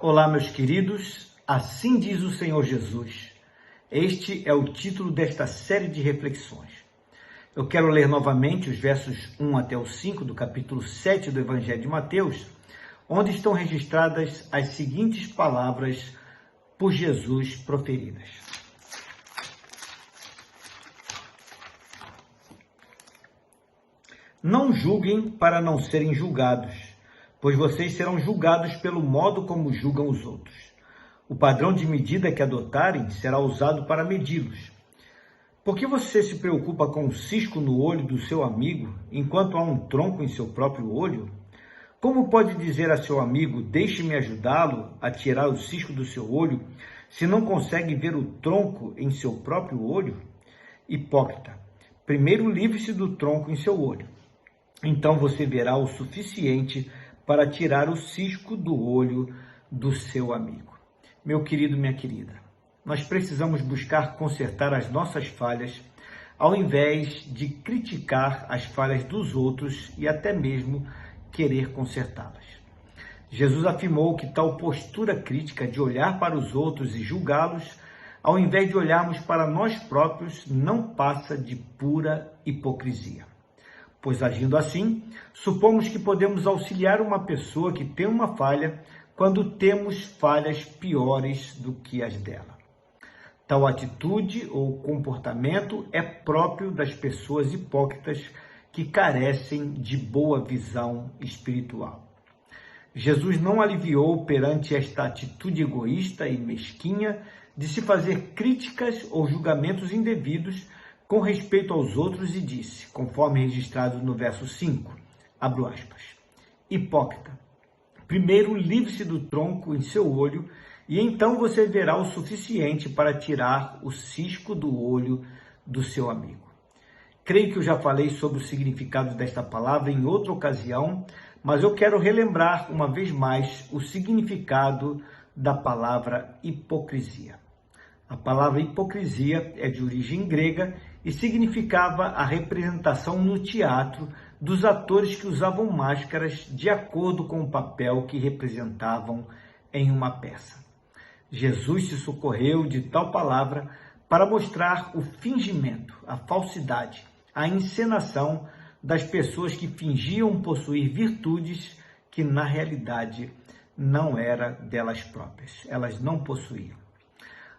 Olá, meus queridos, assim diz o Senhor Jesus. Este é o título desta série de reflexões. Eu quero ler novamente os versos 1 até o 5 do capítulo 7 do Evangelho de Mateus, onde estão registradas as seguintes palavras por Jesus proferidas. Não julguem para não serem julgados, pois vocês serão julgados pelo modo como julgam os outros. O padrão de medida que adotarem será usado para medi-los. Por que você se preocupa com um cisco no olho do seu amigo, enquanto há um tronco em seu próprio olho? Como pode dizer a seu amigo, deixe-me ajudá-lo a tirar o cisco do seu olho, se não consegue ver o tronco em seu próprio olho? Hipócrita, primeiro livre-se do tronco em seu olho. Então você verá o suficiente para tirar o cisco do olho do seu amigo. Meu querido, minha querida, nós precisamos buscar consertar as nossas falhas, ao invés de criticar as falhas dos outros e até mesmo querer consertá-las. Jesus afirmou que tal postura crítica de olhar para os outros e julgá-los, ao invés de olharmos para nós próprios, não passa de pura hipocrisia. Pois agindo assim, supomos que podemos auxiliar uma pessoa que tem uma falha quando temos falhas piores do que as dela. Tal atitude ou comportamento é próprio das pessoas hipócritas que carecem de boa visão espiritual. Jesus não aliviou perante esta atitude egoísta e mesquinha de se fazer críticas ou julgamentos indevidos com respeito aos outros e disse, conforme registrado no verso 5, abro aspas, hipócrita, primeiro livre-se do tronco em seu olho e então você verá o suficiente para tirar o cisco do olho do seu amigo. Creio que eu já falei sobre o significado desta palavra em outra ocasião, mas eu quero relembrar uma vez mais o significado da palavra hipocrisia. A palavra hipocrisia é de origem grega e significava a representação no teatro dos atores que usavam máscaras de acordo com o papel que representavam em uma peça. Jesus se socorreu de tal palavra para mostrar o fingimento, a falsidade, a encenação das pessoas que fingiam possuir virtudes que na realidade não era delas próprias, elas não possuíam.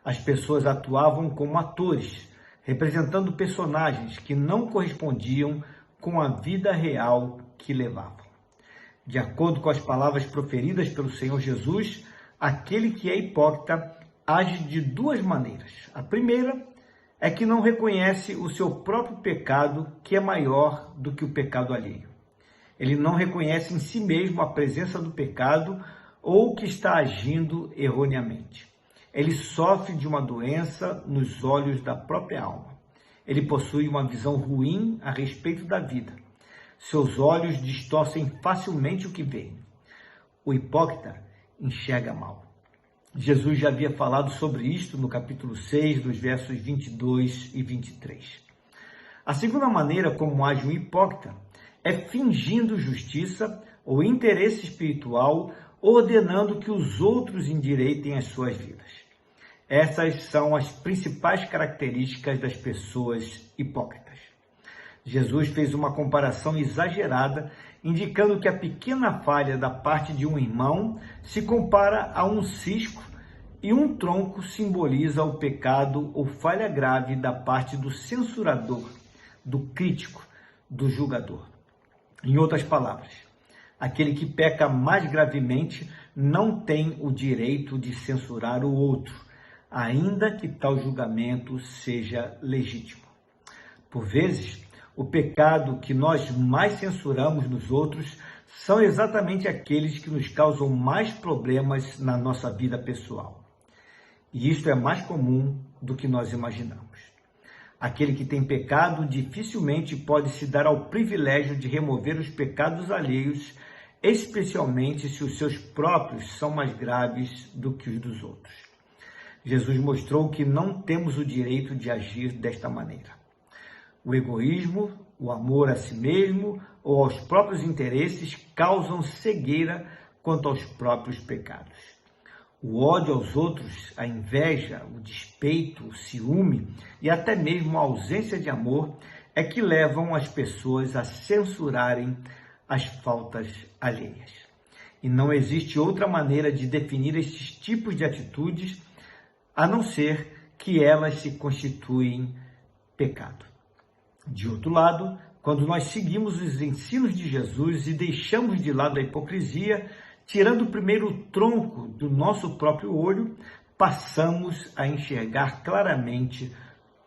As pessoas atuavam como atores, representando personagens que não correspondiam com a vida real que levavam. De acordo com as palavras proferidas pelo Senhor Jesus, aquele que é hipócrita age de duas maneiras. A primeira é que não reconhece o seu próprio pecado, que é maior do que o pecado alheio. Ele não reconhece em si mesmo a presença do pecado ou que está agindo erroneamente. Ele sofre de uma doença nos olhos da própria alma. Ele possui uma visão ruim a respeito da vida. Seus olhos distorcem facilmente o que vê. O hipócrita enxerga mal. Jesus já havia falado sobre isto no capítulo 6, dos versos 22 e 23. A segunda maneira como age um hipócrita é fingindo justiça ou interesse espiritual, ordenando que os outros endireitem as suas vidas. Essas são as principais características das pessoas hipócritas. Jesus fez uma comparação exagerada, indicando que a pequena falha da parte de um irmão se compara a um cisco e um tronco simboliza o pecado ou falha grave da parte do censurador, do crítico, do julgador. Em outras palavras, aquele que peca mais gravemente não tem o direito de censurar o outro, ainda que tal julgamento seja legítimo. Por vezes, o pecado que nós mais censuramos nos outros são exatamente aqueles que nos causam mais problemas na nossa vida pessoal. E isto é mais comum do que nós imaginamos. Aquele que tem pecado dificilmente pode se dar ao privilégio de remover os pecados alheios, especialmente se os seus próprios são mais graves do que os dos outros. Jesus mostrou que não temos o direito de agir desta maneira. O egoísmo, o amor a si mesmo ou aos próprios interesses causam cegueira quanto aos próprios pecados. O ódio aos outros, a inveja, o despeito, o ciúme e até mesmo a ausência de amor é que levam as pessoas a censurarem as faltas alheias. E não existe outra maneira de definir estes tipos de atitudes a não ser que elas se constituem pecado. De outro lado, quando nós seguimos os ensinos de Jesus e deixamos de lado a hipocrisia, tirando primeiro o tronco do nosso próprio olho, passamos a enxergar claramente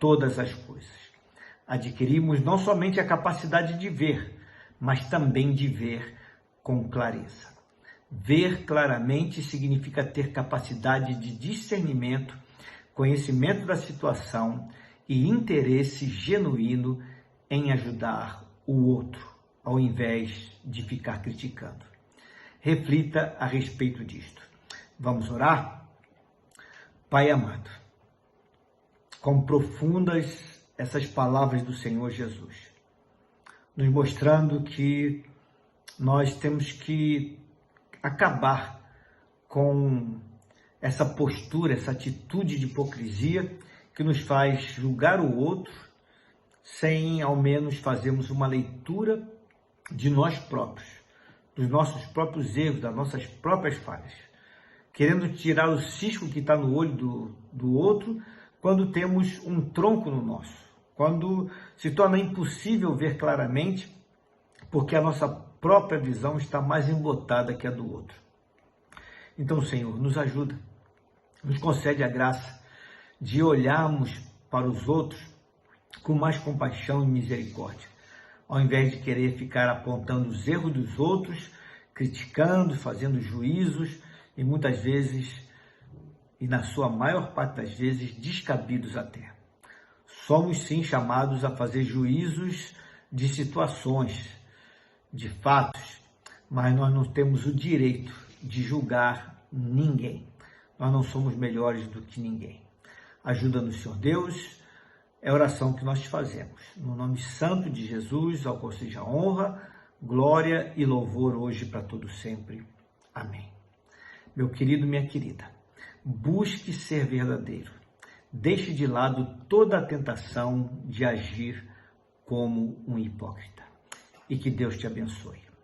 todas as coisas. Adquirimos não somente a capacidade de ver, mas também de ver com clareza. Ver claramente significa ter capacidade de discernimento, conhecimento da situação e interesse genuíno em ajudar o outro, ao invés de ficar criticando. Reflita a respeito disto. Vamos orar? Pai amado, quão profundas essas palavras do Senhor Jesus, nos mostrando que nós temos que acabar com essa postura, essa atitude de hipocrisia que nos faz julgar o outro sem ao menos fazermos uma leitura de nós próprios, dos nossos próprios erros, das nossas próprias falhas, querendo tirar o cisco que está no olho do outro quando temos um tronco no nosso, quando se torna impossível ver claramente porque a nossa própria visão está mais embotada que a do outro. Então, Senhor, nos ajuda, nos concede a graça de olharmos para os outros com mais compaixão e misericórdia, ao invés de querer ficar apontando os erros dos outros, criticando, fazendo juízos e muitas vezes, e na sua maior parte das vezes, descabidos até. Somos sim chamados a fazer juízos de situações, de fatos, mas nós não temos o direito de julgar ninguém. Nós não somos melhores do que ninguém. Ajuda-nos, Senhor Deus, é a oração que nós te fazemos. No nome santo de Jesus, ao qual seja honra, glória e louvor hoje para todo sempre. Amém. Meu querido, minha querida, busque ser verdadeiro. Deixe de lado toda a tentação de agir como um hipócrita. E que Deus te abençoe.